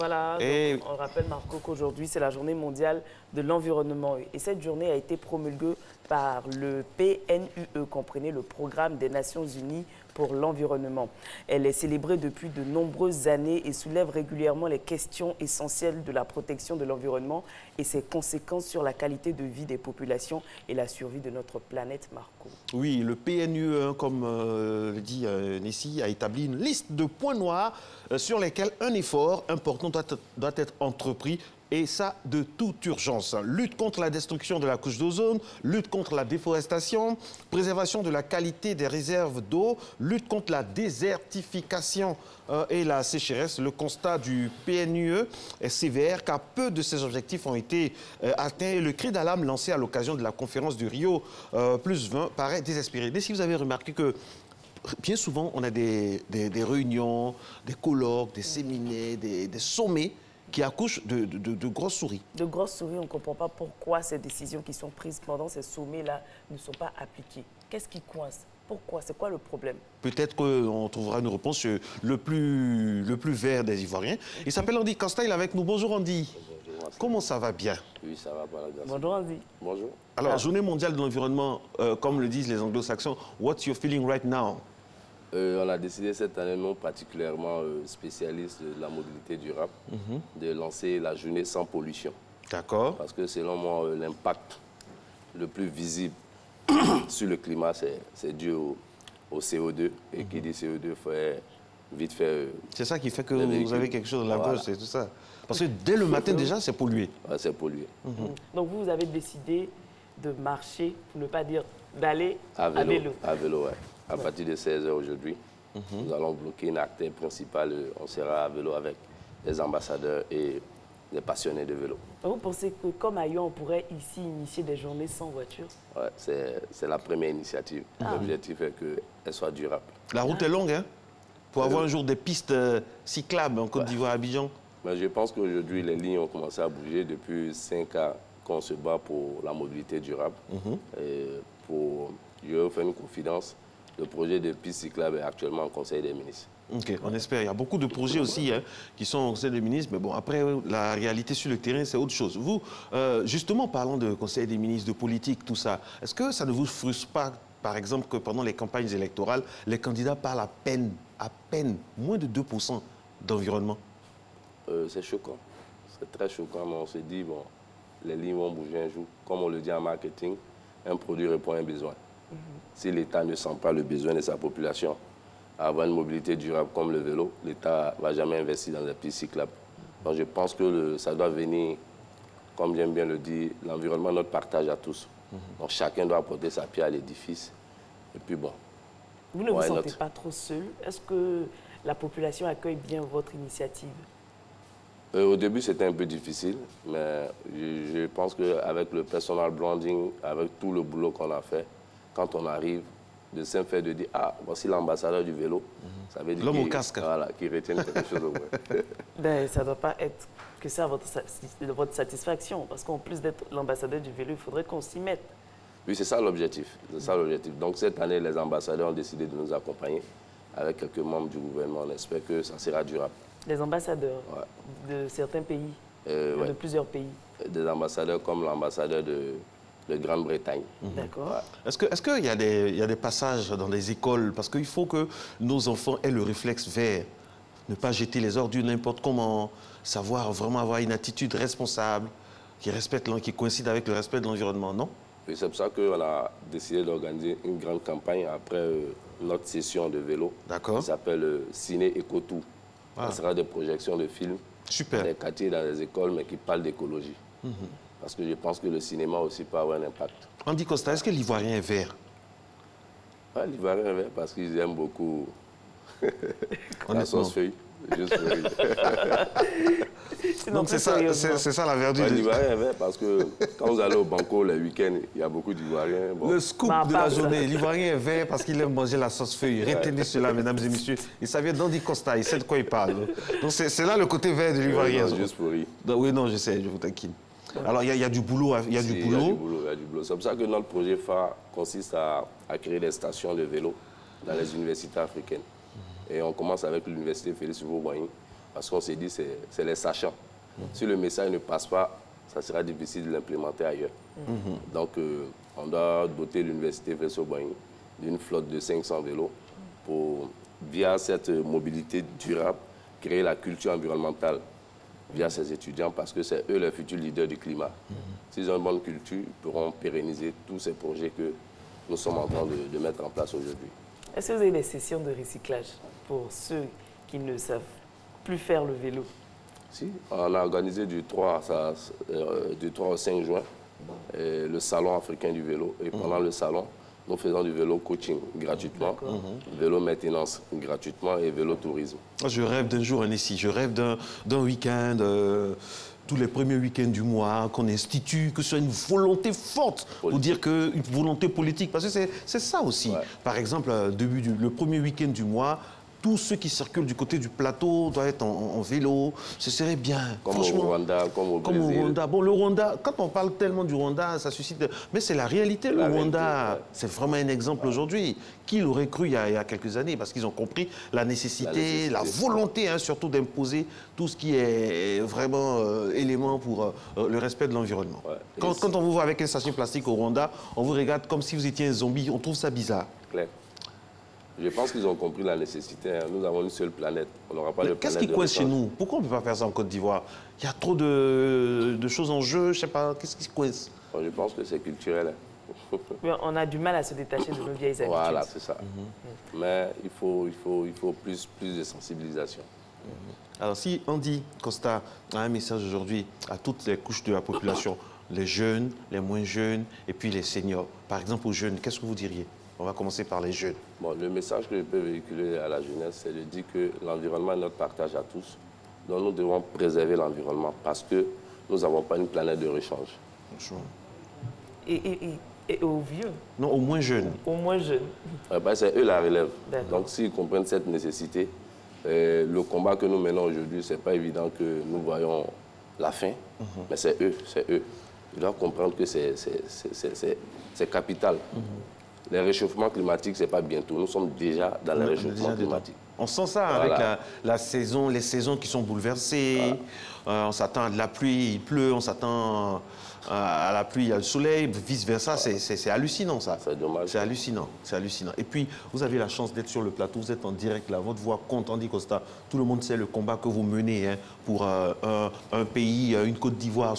Voilà, Et... donc on rappelle, Marco, qu'aujourd'hui, c'est la journée mondiale de l'environnement. Et cette journée a été promulguée par le PNUE, comprenez le Programme des Nations Unies pour l'environnement. Elle est célébrée depuis de nombreuses années et soulève régulièrement les questions essentielles de la protection de l'environnement et ses conséquences sur la qualité de vie des populations et la survie de notre planète, Marco. Oui, le PNUE, comme le dit Nessie, a établi une liste de points noirs sur lesquels un effort important doit être entrepris. Et ça, de toute urgence. Lutte contre la destruction de la couche d'ozone, lutte contre la déforestation, préservation de la qualité des réserves d'eau, lutte contre la désertification et la sécheresse. Le constat du PNUE est sévère car peu de ces objectifs ont été atteints. Et le cri d'alarme lancé à l'occasion de la conférence du Rio +20 paraît désespéré. Mais si vous avez remarqué que bien souvent, on a des réunions, des colloques, des séminaires, des sommets qui accouchent de grosses souris. De grosses souris, on ne comprend pas pourquoi ces décisions qui sont prises pendant ces sommets-là ne sont pas appliquées. Qu'est-ce qui coince? Pourquoi? C'est quoi le problème? Peut-être qu'on trouvera une réponse sur le plus vert des Ivoiriens. Il s'appelle Andy Costa, il est avec nous. Bonjour Andy. Bonjour. Comment ça va bien? Oui, ça va, par la grâce. Bonjour Andy. Bonjour. Alors, Journée mondiale de l'environnement, comme le disent les anglo-saxons, what's your feeling right now? On a décidé cette année, non particulièrement spécialiste de la mobilité durable, de lancer la journée sans pollution. D'accord. Parce que selon moi, l'impact le plus visible sur le climat, c'est dû au CO2. Et qui dit CO2, fait vite fait... c'est ça qui fait que vous avez quelque chose dans la gorge, c'est tout ça. Parce que dès le matin, déjà, c'est pollué. Ouais, c'est pollué. Donc vous avez décidé de marcher, pour ne pas dire d'aller à vélo. À vélo, ouais. À partir de 16 h aujourd'hui, nous allons bloquer une artère principale. On sera à vélo avec les ambassadeurs et les passionnés de vélo. Vous pensez que, comme ailleurs, on pourrait ici initier des journées sans voiture? Ouais, c'est la première initiative. L'objectif est qu'elle soit durable. La route est longue, hein? Pour avoir un jour des pistes cyclables en Côte d'Ivoire, à Abidjan. Mais je pense qu'aujourd'hui, les lignes ont commencé à bouger depuis 5 ans qu'on se bat pour la mobilité durable. Et je vais vous faire une confidence. Le projet de piste cyclable est actuellement au Conseil des ministres. Ok, on espère. Il y a beaucoup de projets aussi qui sont au Conseil des ministres, mais bon, après, la réalité sur le terrain, c'est autre chose. Vous, justement, parlant de Conseil des ministres, de politique, tout ça, est-ce que ça ne vous frustre pas, par exemple, que pendant les campagnes électorales, les candidats parlent à peine, moins de 2% d'environnement? C'est choquant. C'est très choquant, mais on se dit, bon, les lignes vont bouger un jour. Comme on le dit en marketing, un produit répond à un besoin. Si l'État ne sent pas le besoin de sa population à avoir une mobilité durable comme le vélo, l'État ne va jamais investir dans les pistes cyclables. Donc je pense que ça doit venir, comme j'aime bien le dire, l'environnement notre partage à tous. Donc chacun doit apporter sa pierre à l'édifice. Et puis bon. Vous ne vous sentez pas trop seul? Est-ce que la population accueille bien votre initiative? Au début, c'était un peu difficile, mais je pense qu'avec le personal branding, avec tout le boulot qu'on a fait, quand on arrive, de simple fait de dire « Ah, voici l'ambassadeur du vélo », ça veut dire l'homme au casque. Voilà, qui retient quelque chose au moins. Ben, ça ne doit pas être que ça votre satisfaction, parce qu'en plus d'être l'ambassadeur du vélo, il faudrait qu'on s'y mette. Oui, c'est ça l'objectif. C'est ça l'objectif. Donc cette année, les ambassadeurs ont décidé de nous accompagner avec quelques membres du gouvernement. On espère que ça sera durable. Les ambassadeurs de certains pays, de plusieurs pays. Des ambassadeurs comme l'ambassadeur de Grande-Bretagne. D'accord. Est-ce qu'il y a des passages dans les écoles? Parce qu'il faut que nos enfants aient le réflexe vert. Ne pas jeter les ordures n'importe comment. Savoir vraiment avoir une attitude responsable qui coïncide avec le respect de l'environnement, non? Oui, c'est pour ça qu'on a décidé d'organiser une grande campagne après notre session de vélo. D'accord. Qui s'appelle Ciné Éco-Tour. Ce sera des projections de films. Super. Dans les quartiers, dans les écoles, mais qui parlent d'écologie. Parce que je pense que le cinéma aussi peut avoir un impact. Andy Costa, est-ce que l'Ivoirien est vert? Oui, l'Ivoirien est vert parce qu'ils aiment beaucoup la sauce feuille. Juste feuille. Donc c'est ça la verdure. L'Ivoirien est vert parce que quand vous allez au banco les week-ends, il y a beaucoup d'Ivoiriens. Bon. Le scoop de la journée, l'Ivoirien est vert parce qu'il aime manger la sauce feuille. Retenez cela, mesdames et messieurs. Et ça vient d'Andy Costa, il sait de quoi il parle. Donc c'est là le côté vert de l'Ivoirien. Juste pour rire. Oui, non, je sais, je vous taquine. Alors, il y a du boulot. Il y a du boulot. C'est pour ça que notre projet phare consiste à créer des stations de vélo dans les universités africaines. Et on commence avec l'université Félix Houphouët-Boigny. Parce qu'on s'est dit, c'est les sachants. Si le message ne passe pas, ça sera difficile de l'implémenter ailleurs. Donc, on doit doter l'université Vessel-Boigny d'une flotte de 500 vélos pour, via cette mobilité durable, créer la culture environnementale via ces étudiants, parce que c'est eux les futurs leaders du climat. S'ils ont une bonne culture, ils pourront pérenniser tous ces projets que nous sommes en train de mettre en place aujourd'hui. Est-ce que vous avez des sessions de recyclage pour ceux qui ne savent plus faire le vélo? Si, on a organisé du 3 au 5 juin le salon africain du vélo. Et pendant le salon, nous faisons du vélo coaching gratuitement, vélo maintenance gratuitement et vélo tourisme. Je rêve d'un jour, ici, je rêve d'un week-end, tous les premiers week-ends du mois, qu'on institue, que ce soit une volonté forte pour dire qu'une volonté politique. Parce que c'est ça aussi. Ouais. Par exemple, le premier week-end du mois, tous ceux qui circulent du côté du plateau doivent être en vélo. Ce serait bien. Comme au Rwanda, comme au Brésil. Au Rwanda. Bon, le Rwanda, quand on parle tellement du Rwanda, ça suscite... Mais c'est la réalité, le Rwanda. Ouais. C'est vraiment un exemple aujourd'hui. Qui l'aurait cru il y a quelques années? Parce qu'ils ont compris la nécessité, la volonté, hein, surtout d'imposer tout ce qui est vraiment élément pour le respect de l'environnement. Ouais. Quand on vous voit avec un sachet plastique au Rwanda, on vous regarde comme si vous étiez un zombie. On trouve ça bizarre. Claire. Je pense qu'ils ont compris la nécessité. Hein. Nous avons une seule planète. On n'aura pas de planète. Qu'est-ce qui coince chez nous? Pourquoi on ne peut pas faire ça en Côte d'Ivoire? Il y a trop de choses en jeu, je ne sais pas. Qu'est-ce qui se coince? Je pense que c'est culturel. Hein. On a du mal à se détacher de nos vieilles habitudes. Voilà, c'est ça. Mais il faut plus de sensibilisation. Alors, si Andy Costa a un message aujourd'hui à toutes les couches de la population, les jeunes, les moins jeunes et puis les seniors, par exemple aux jeunes, qu'est-ce que vous diriez? On va commencer par les jeunes. Bon, le message que je peux véhiculer à la jeunesse, c'est de dire que l'environnement est notre partage à tous. Donc nous devons préserver l'environnement parce que nous n'avons pas une planète de rechange. Et aux vieux? Non, aux moins jeunes. Aux moins jeunes. Ben, c'est eux la relève. Donc s'ils comprennent cette nécessité, le combat que nous menons aujourd'hui, ce n'est pas évident que nous voyons la fin, mais c'est eux. Ils doivent comprendre que c'est capital. Les réchauffements climatiques, ce n'est pas bientôt. Nous sommes déjà dans les réchauffements climatiques. On sent ça avec la saison, les saisons qui sont bouleversées. On s'attend à de la pluie, il pleut. On s'attend à la pluie, il y a le soleil, vice-versa. C'est hallucinant, ça. C'est dommage. C'est hallucinant. Et puis, vous avez la chance d'être sur le plateau. Vous êtes en direct là. Votre voix compte, Andy Costa. Tout le monde sait le combat que vous menez, hein, pour un pays, une Côte d'Ivoire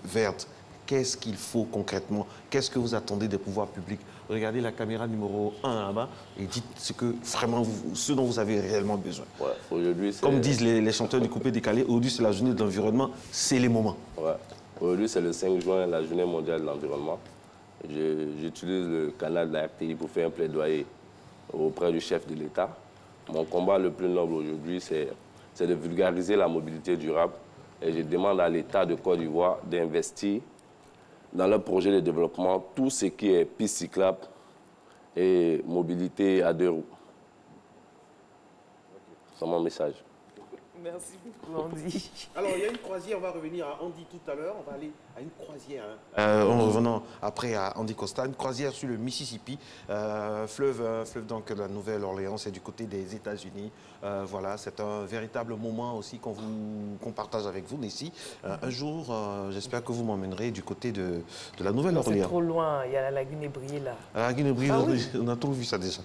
verte. Qu'est-ce qu'il faut concrètement? Qu'est-ce que vous attendez des pouvoirs publics? Regardez la caméra numéro 1 là-bas et dites ce dont vous avez réellement besoin. Ouais, aujourd'hui, comme disent les chanteurs du coupé décalé, aujourd'hui c'est la journée de l'environnement, c'est les moments. Ouais. Aujourd'hui c'est le 5 juin, la journée mondiale de l'environnement. J'utilise le canal de la RTI pour faire un plaidoyer auprès du chef de l'État. Mon combat le plus noble aujourd'hui, c'est de vulgariser la mobilité durable. Et je demande à l'État de Côte d'Ivoire d'investir dans leur projet de développement tout ce qui est piste cyclable et mobilité à 2 roues. C'est mon message. Merci beaucoup, Andy. Alors, il y a une croisière, on va revenir à Andy tout à l'heure. On va aller à une croisière. En revenant après à Andy Costa, une croisière sur le Mississippi, fleuve donc de la Nouvelle-Orléans, c'est du côté des États-Unis. Voilà, c'est un véritable moment aussi qu'on partage avec vous, Nessie. Un jour, j'espère que vous m'emmènerez du côté de la Nouvelle-Orléans. C'est trop loin, il y a la lagune Ébriée là. La lagune Ébriée, on a trop vu ça déjà.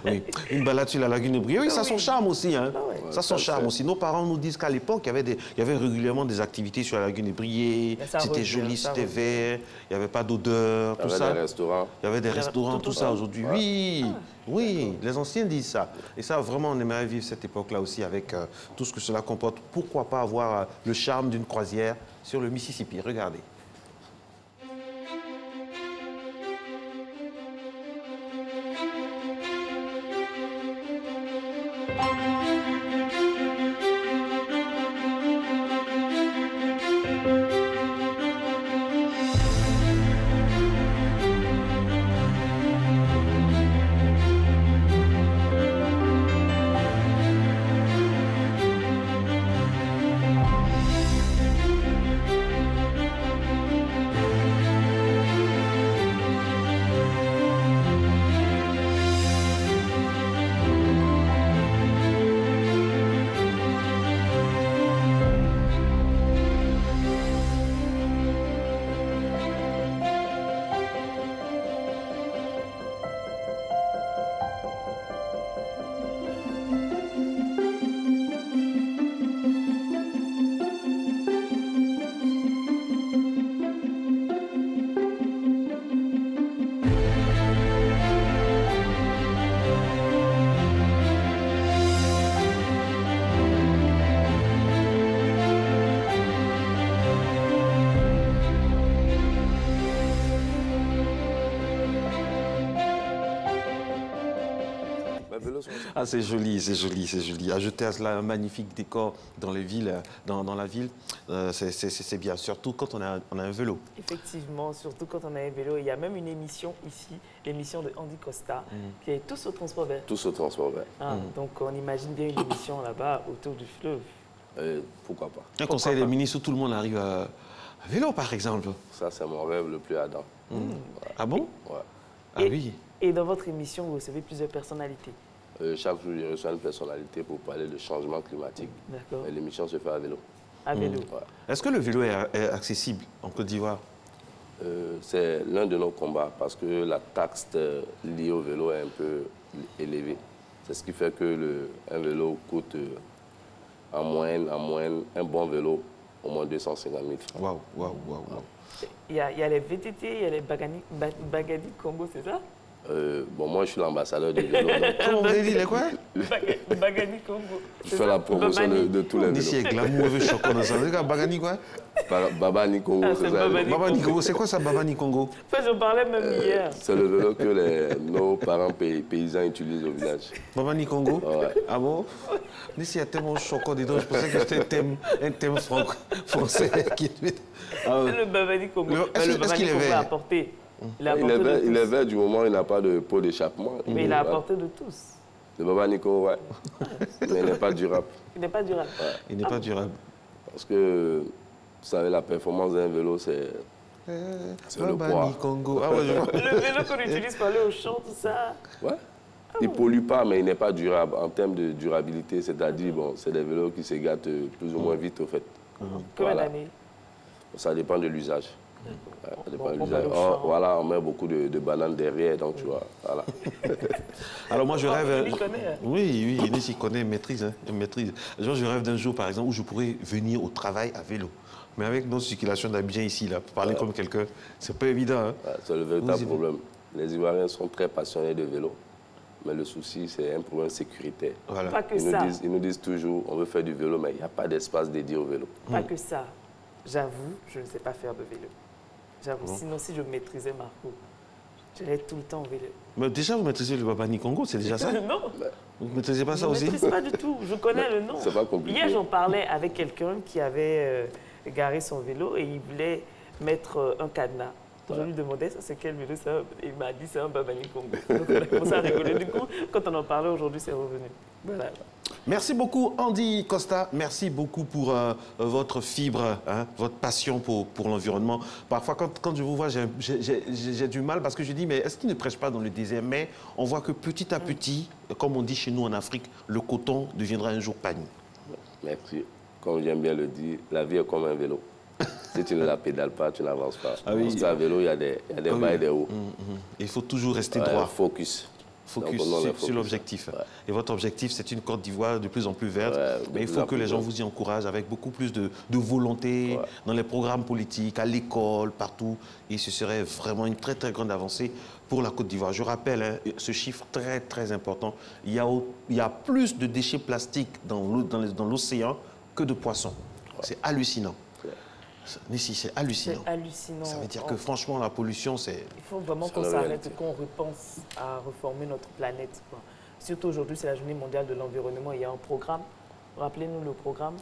Oui. Une balade sur la lagune Ébriée, oui, ça a son charme aussi. Hein. Ça a son charme aussi. Nos parents nous disent qu'à l'époque, il y avait régulièrement des activités sur la lagune Ébriée. C'était joli, c'était vert, il n'y avait pas d'odeur, tout ça. Il y avait des restaurants. Il y avait des restaurants, tout ça aujourd'hui. Oui, oui, les anciens disent ça. Et ça, vraiment, on aimerait vivre cette époque-là aussi avec tout ce que cela comporte. Pourquoi pas avoir le charme d'une croisière sur le Mississippi? Regardez. Ah, c'est joli, c'est joli, c'est joli. Ajouter à cela un magnifique décor dans les villes, dans la ville, c'est bien, surtout quand on a un vélo. Effectivement, surtout quand on a un vélo. Il y a même une émission ici, l'émission de Andy Costa, qui est Tous au transport vert. Tous au transport vert. Ah, donc on imagine bien une émission là-bas autour du fleuve. Pourquoi pas? Un conseil des ministres où tout le monde arrive à vélo, par exemple. Ça, c'est mon rêve le plus ardent. Ah bon? Ouais. Ah oui. Et dans votre émission, vous recevez plusieurs personnalités. Chaque jour, je reçois une personnalité pour parler de changement climatique. D'accord. Et l'émission se fait à vélo. À vélo. Ouais. Est-ce que le vélo est accessible en Côte d'Ivoire? C'est l'un de nos combats parce que la taxe liée au vélo est un peu élevée. C'est ce qui fait que un vélo coûte en moyenne, un bon vélo, au moins 250 000 francs. Waouh, waouh, waouh, waouh. Il y a les VTT, il y a les Bagadi Congo, c'est ça? Bon, moi, je suis l'ambassadeur du vélo. Comment vous avez dit les quoi? Bagadi Congo. Je fais la promotion de tous les Ici, vélos. avec l'amour, veut choquer dans ça. Bagani quoi? Baba Nikongo, Ah, c'est c'est ça. Baba Baba Nikongo, c'est quoi ça, Baba Nikongo? Enfin, j'en parlais même hier. C'est le vélo que nos parents paysans utilisent au village. Baba Nikongo? Ouais. Ah bon? Ici, il y a tellement choquant dedans, je pensais que c'était un thème français qui... Ah, C'est le Bagadi Congo. Est-ce Le Bagadi qu'il est Congo a vert? apporté. Il a Il apporté de est tous. vert du moment où il n'a pas de pot d'échappement. Mais il a apporté de tous. Le Baba Nikongo, ouais. Mais il n'est pas durable. Il n'est pas durable. Il n'est pas durable. Parce que, vous savez, la performance d'un vélo, c'est le Baba poids. Nikongo. Ah ouais, je vois. Le vélo qu'on utilise pour aller au champ, tout ça. Ouais. Il ne pollue pas, mais il n'est pas durable. En termes de durabilité, c'est-à-dire, bon, c'est des vélos qui se gâtent plus ou moins vite, au fait. Combien Voilà. d'années? Ça dépend de l'usage. Ouais, ça dépend de on l'usage. va au champ. Voilà, on met beaucoup de bananes derrière, donc tu vois. Voilà. Alors moi, je rêve... il connaît, hein. Oui, Inès, il connaît, il maîtrise. Il maîtrise. Genre, je rêve d'un jour, par exemple, où je pourrais venir au travail à vélo. Mais avec notre circulation d'Abidjan ici, là, parler comme quelqu'un, c'est pas évident. Hein? Ouais, c'est le véritable problème. Les Ivoiriens sont très passionnés de vélo, mais le souci, c'est un problème sécuritaire. Voilà. Pas que ça. Ils nous disent toujours, on veut faire du vélo, mais il n'y a pas d'espace dédié au vélo. Pas que ça. J'avoue, je ne sais pas faire de vélo. J'avoue, sinon si je maîtrisais Marco, j'irais tout le temps au vélo. Mais déjà, vous maîtrisez le Baba Nikongo, c'est déjà ça? Non, Vous ne maîtrisez pas ça je ne aussi? maîtrise pas du tout. Je connais le nom. C'est pas compliqué. Hier, j'en parlais avec quelqu'un qui avait garé son vélo et il voulait mettre un cadenas. Je lui demandais, ça c'est quel vélo ça? Il m'a dit, c'est un Baba Nikongo. Donc on a commencé à rigoler. Du coup, quand on en parlait aujourd'hui, c'est revenu. Voilà. Merci beaucoup, Andy Costa. Merci beaucoup pour votre fibre, hein, votre passion pour l'environnement. Parfois, quand je vous vois, j'ai du mal parce que je dis, mais est-ce qu'il ne prêche pas dans le désert? Mais on voit que petit à petit, comme on dit chez nous en Afrique, le coton deviendra un jour pagne. Merci. Comme j'aime bien le dire, la vie est comme un vélo. Si tu ne la pédales pas, tu n'avances pas. Ah oui. Parce qu'à vélo, il y a des bas et des hauts. Il faut toujours rester Ouais, droit. focus. Focus Donc, on est sur focus. l'objectif. Ouais. Et votre objectif, c'est une Côte d'Ivoire de plus en plus verte. Ouais, de mais il plus faut en que plus les gens verte. vous y encouragent avec beaucoup plus de volonté Ouais. dans les programmes politiques, à l'école, partout. Et ce serait vraiment une très, très grande avancée pour la Côte d'Ivoire. Je rappelle ce chiffre très, très important. Il y a plus de déchets plastiques dans l'océan que de poissons. C'est hallucinant. Ici, c'est hallucinant. C'est hallucinant. Ça veut dire que franchement, la pollution, c'est... Il faut vraiment qu'on la s'arrête réalité. et qu'on repense à reformer notre planète, quoi. Surtout aujourd'hui, c'est la journée mondiale de l'environnement. Il y a un programme. Rappelez-nous le programme.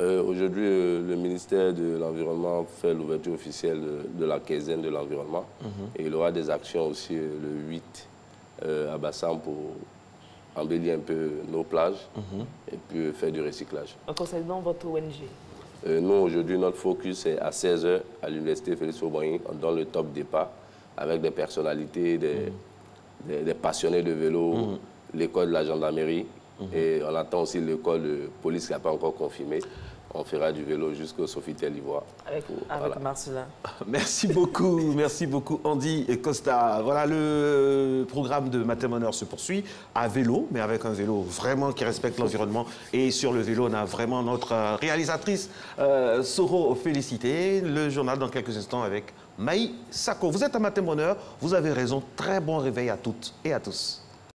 Aujourd'hui, le ministère de l'Environnement fait l'ouverture officielle de la quinzaine de l'environnement. Et il y aura des actions aussi le 8 à Bassam pour embellir un peu nos plages et puis faire du recyclage. Concernant votre ONG, Nous, aujourd'hui, notre focus est à 16h à l'Université Félix Houphouët-Boigny. On donne le top départ avec des personnalités, des passionnés de vélo, l'école de la gendarmerie. Et on attend aussi l'école de police qui n'a pas encore confirmé. On fera du vélo jusqu'au Sofitel Ivoire. avec Voilà. Marcelin. Merci beaucoup Andy et Costa. Voilà, le programme de Matin Bonheur se poursuit à vélo, mais avec un vélo vraiment qui respecte l'environnement. Et sur le vélo, on a vraiment notre réalisatrice Soro Félicité. Le journal dans quelques instants avec Maï Sako. Vous êtes à Matin Bonheur, vous avez raison. Très bon réveil à toutes et à tous.